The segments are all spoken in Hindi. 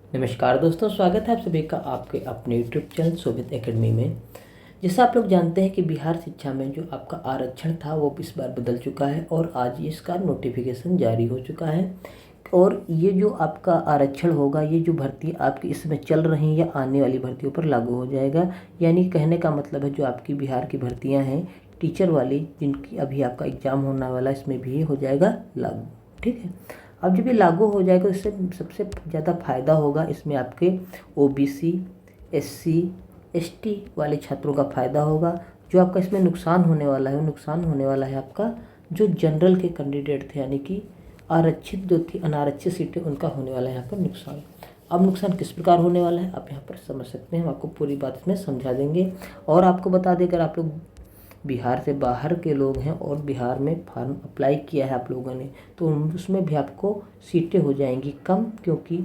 नमस्कार दोस्तों, स्वागत है आप सभी का आपके अपने यूट्यूब चैनल शोभित एकेडमी में। जैसा आप लोग जानते हैं कि बिहार शिक्षा में जो आपका आरक्षण था वो इस बार बदल चुका है और आज इसका नोटिफिकेशन जारी हो चुका है। और ये जो आपका आरक्षण होगा, ये जो भर्ती आपकी इसमें चल रही या आने वाली भर्तियों पर लागू हो जाएगा। यानी कहने का मतलब है जो आपकी बिहार की भर्तियाँ हैं टीचर वाली, जिनकी अभी आपका एग्ज़ाम होने वाला, इसमें भी हो जाएगा लागू। ठीक है, अब जब ये लागू हो जाएगा तो इससे सबसे ज़्यादा फायदा होगा इसमें आपके ओबीसी, एससी, एसटी वाले छात्रों का फ़ायदा होगा। जो आपका इसमें नुकसान होने वाला है वो नुकसान होने वाला है आपका जो जनरल के कैंडिडेट थे, यानी कि आरक्षित जो थी अनारक्षित सीटें, उनका होने वाला है यहाँ पर नुकसान। अब नुकसान किस प्रकार होने वाला है आप यहाँ पर समझ सकते हैं, हम आपको पूरी बात इसमें समझा देंगे। और आपको बता दें, अगर आप लोग बिहार से बाहर के लोग हैं और बिहार में फॉर्म अप्लाई किया है आप लोगों ने, तो उसमें भी आपको सीटें हो जाएंगी कम, क्योंकि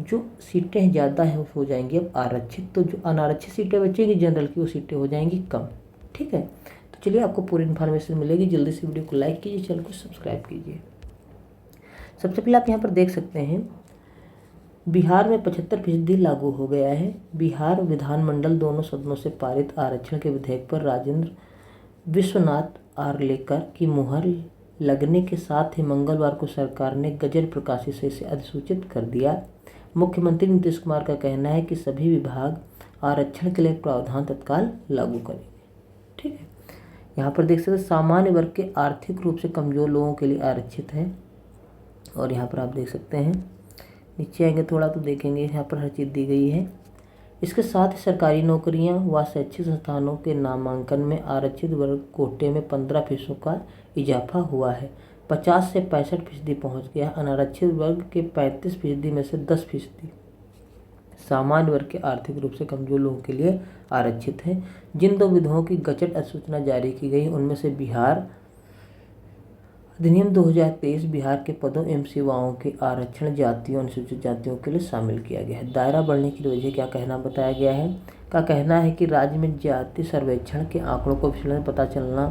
जो सीटें ज़्यादा हैं हो जाएंगी अब आरक्षित, तो जो अनारक्षित सीटें बचेंगी जनरल की वो सीटें हो जाएंगी कम। ठीक है, तो चलिए आपको पूरी इन्फॉर्मेशन मिलेगी। जल्दी से वीडियो को लाइक कीजिए, चैनल को सब्सक्राइब कीजिए। सबसे पहले आप यहाँ पर देख सकते हैं बिहार में 75% लागू हो गया है। बिहार विधानमंडल दोनों सदनों से पारित आरक्षण के विधेयक पर राजेंद्र विश्वनाथ आर्लेकर की मुहर लगने के साथ ही मंगलवार को सरकार ने गजट प्रकाशित से इसे अधिसूचित कर दिया। मुख्यमंत्री नीतीश कुमार का कहना है कि सभी विभाग आरक्षण के लिए प्रावधान तत्काल लागू करेंगे। ठीक है, यहाँ पर देख सकते हैं सामान्य वर्ग के आर्थिक रूप से कमजोर लोगों के लिए आरक्षित है। और यहाँ पर आप देख सकते हैं, नीचे आएंगे थोड़ा तो देखेंगे यहाँ पर हर चीज़ दी गई है। इसके साथ ही सरकारी नौकरियां व शैक्षिक संस्थानों के नामांकन में आरक्षित वर्ग कोटे में 15% का इजाफा हुआ है। 50 से 65% पहुँच गया। अनारक्षित वर्ग के 35% में से 10% सामान्य वर्ग के आर्थिक रूप से कमजोर लोगों के लिए आरक्षित है। जिन दो विधाओं की गजट अधिसूचना जारी की गई उनमें से बिहार अधिनियम 2023 बिहार के पदों एवं सेवाओं के आरक्षण जातियों अनुसूचित जातियों के लिए शामिल किया गया है। दायरा बढ़ने की वजह क्या कहना बताया गया है का कहना है कि राज्य में जाति सर्वेक्षण के आंकड़ों को विश्लेषण पता चलना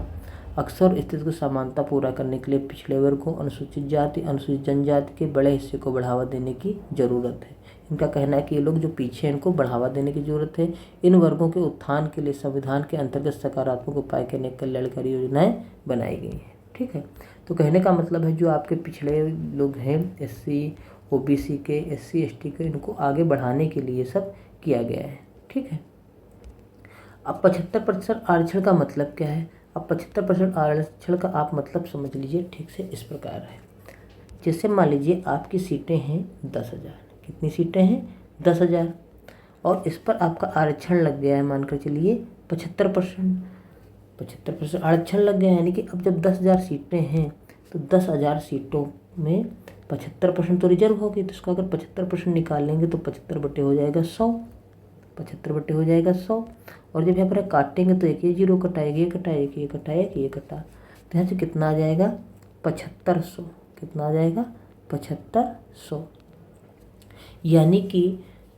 अक्सर स्थिति को समानता पूरा करने के लिए पिछड़े वर्गों, अनुसूचित जाति, अनुसूचित जनजाति के बड़े हिस्से को बढ़ावा देने की जरूरत है। इनका कहना है कि ये लोग जो पीछे हैं इनको बढ़ावा देने की जरूरत है। इन वर्गों के उत्थान के लिए संविधान के अंतर्गत सकारात्मक उपाय करने कल्याणकारी योजनाएं बनाई गई हैं। ठीक है, तो कहने का मतलब है जो आपके पिछड़े लोग हैं, एससी, ओबीसी के, एससी, एसटी के, इनको आगे बढ़ाने के लिए सब किया गया है। ठीक है, अब 75% आरक्षण का मतलब क्या है? अब 75% आरक्षण का आप मतलब समझ लीजिए ठीक से इस प्रकार है। जैसे मान लीजिए आपकी सीटें हैं 10,000, कितनी सीटें हैं 10,000, और इस पर आपका आरक्षण लग गया है, मानकर चलिए 75% आरक्षण लग गया है। यानी कि अब जब 10,000 सीटें हैं तो 10,000 सीटों में 75% तो रिजर्व होगी, तो इसका अगर 75% निकालेंगे तो 75 बटे हो जाएगा 100, 75 बटे हो जाएगा 100। और जब यहाँ पर काटेंगे तो एक ये जीरो कटा, एक ये कटा, एक ये कटा, एक ये कटा, तो यहाँ से कितना आ जाएगा 7500। कितना आ जाएगा 7500। यानी कि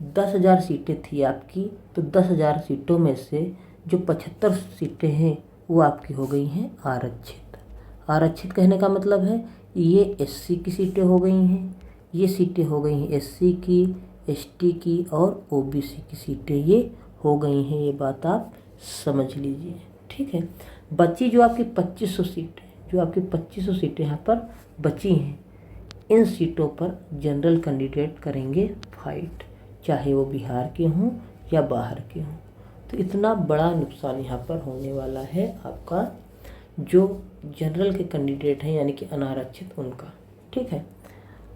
10,000 सीटें थी आपकी, तो 10,000 सीटों में से जो 75 सीटें हैं वो आपकी हो गई हैं आरक्षित। आरक्षित कहने का मतलब है ये एससी की सीटें हो गई हैं, ये सीटें हो गई हैं एससी की, एसटी की और ओबीसी की सीटें ये हो गई हैं। ये बात आप समझ लीजिए। ठीक है, बची जो आपकी 2500 सीटें, जो आपकी 2500 सीटें यहाँ पर बची हैं, इन सीटों पर जनरल कैंडिडेट करेंगे फाइट, चाहे वो बिहार के हों या बाहर के हों। तो इतना बड़ा नुकसान यहाँ पर होने वाला है आपका जो जनरल के कैंडिडेट हैं, यानी कि अनारक्षित, उनका। ठीक है,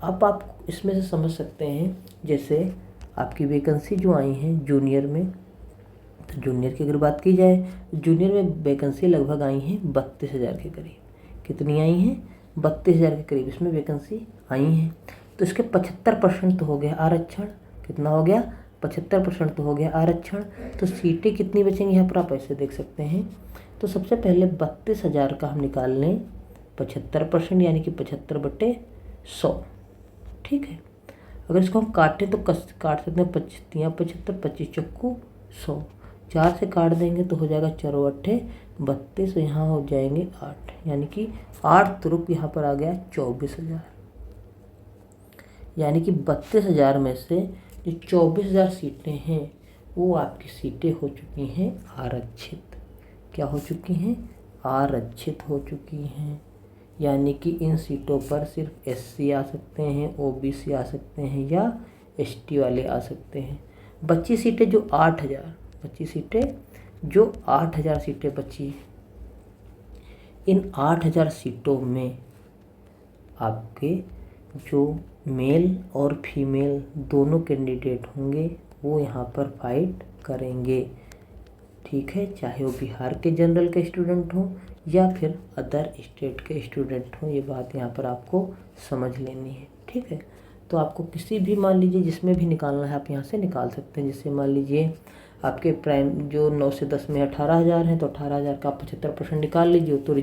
अब आप इसमें से समझ सकते हैं, जैसे आपकी वैकेंसी जो आई हैं जूनियर में, तो जूनियर की अगर बात की जाए, जूनियर में वैकेंसी लगभग आई हैं 32,000 के करीब। कितनी आई हैं 32,000 के करीब इसमें वैकेंसी आई हैं। तो इसके 75% तो हो गया आरक्षण। कितना हो गया 75% तो हो गया आरक्षण। तो सीटें कितनी बचेंगी यहाँ पर आप ऐसे देख सकते हैं। तो सबसे पहले 32,000 का हम निकाल लें 75%, यानी कि 75 बटे 100। ठीक है, अगर इसको हम काटें तो काट सकते हैं 25 75, 25 चक्कू 100, 4 से काट देंगे तो हो जाएगा 4 अट्ठे 32, यहाँ हो जाएंगे 8, यानी कि 8 तुरुप यहाँ पर आ गया 24,000। यानी कि 32,000 में से जो 24,000 सीटें हैं वो आपकी सीटें हो चुकी हैं आरक्षित। क्या हो चुकी हैं? आरक्षित हो चुकी हैं। यानी कि इन सीटों पर सिर्फ SC आ सकते हैं, OBC आ सकते हैं या ST वाले आ सकते हैं। बची सीटें जो 8,000 सीटें बची, इन 8,000 सीटों में आपके जो मेल और फीमेल दोनों कैंडिडेट होंगे वो यहाँ पर फाइट करेंगे। ठीक है, चाहे वो बिहार के जनरल के स्टूडेंट हों या फिर अदर स्टेट के स्टूडेंट हों, ये बात यहाँ पर आपको समझ लेनी है। ठीक है, तो आपको किसी भी, मान लीजिए जिसमें भी निकालना है आप यहाँ से निकाल सकते हैं। जैसे मान लीजिए आपके प्राइम जो 9 से 10 में 18,000 है, तो 18,000 का 75% निकाल लीजिए, वो तो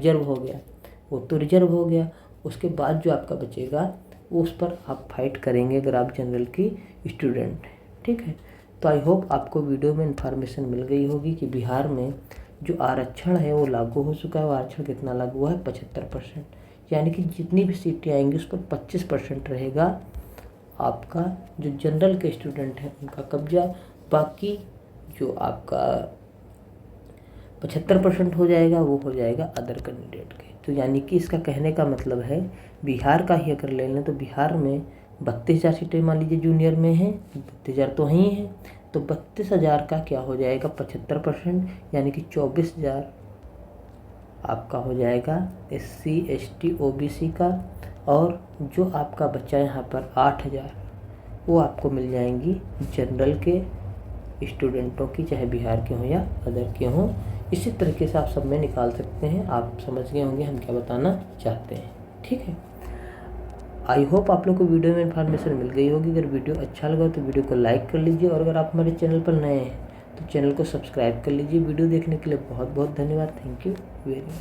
रिजर्व हो गया। उसके बाद जो आपका बचेगा उस पर आप फाइट करेंगे अगर आप जनरल की स्टूडेंट हैं। ठीक है, तो आई होप आपको वीडियो में इन्फॉर्मेशन मिल गई होगी कि बिहार में जो आरक्षण है वो लागू हो चुका है। वो आरक्षण कितना लागू हुआ है? 75%। यानी कि जितनी भी सीटें आएंगी उस पर 25% रहेगा आपका जो जनरल के स्टूडेंट हैं उनका कब्जा। बाकी जो आपका 75% हो जाएगा वो हो जाएगा अदर कैंडिडेट के। तो यानी कि इसका कहने का मतलब है, बिहार का ही अगर ले लें तो बिहार में 32,000 सीटें मान लीजिए जूनियर में हैं, 32,000 तो ही हैं, तो 32,000 का क्या हो जाएगा? 75%, यानी कि 24,000 आपका हो जाएगा SC ST OBC का। और जो आपका बच्चा यहाँ पर 8,000 वो आपको मिल जाएंगी जनरल के स्टूडेंटों की, चाहे बिहार के हों या अदर के हों। इसी तरीके से आप सब में निकाल सकते हैं। आप समझ गए होंगे हम क्या बताना चाहते हैं। ठीक है, आई होप आप लोग को वीडियो में इन्फॉर्मेशन मिल गई होगी। अगर वीडियो अच्छा लगा तो वीडियो को लाइक कर लीजिए, और अगर आप हमारे चैनल पर नए हैं तो चैनल को सब्सक्राइब कर लीजिए। वीडियो देखने के लिए बहुत बहुत धन्यवाद। Thank you very much.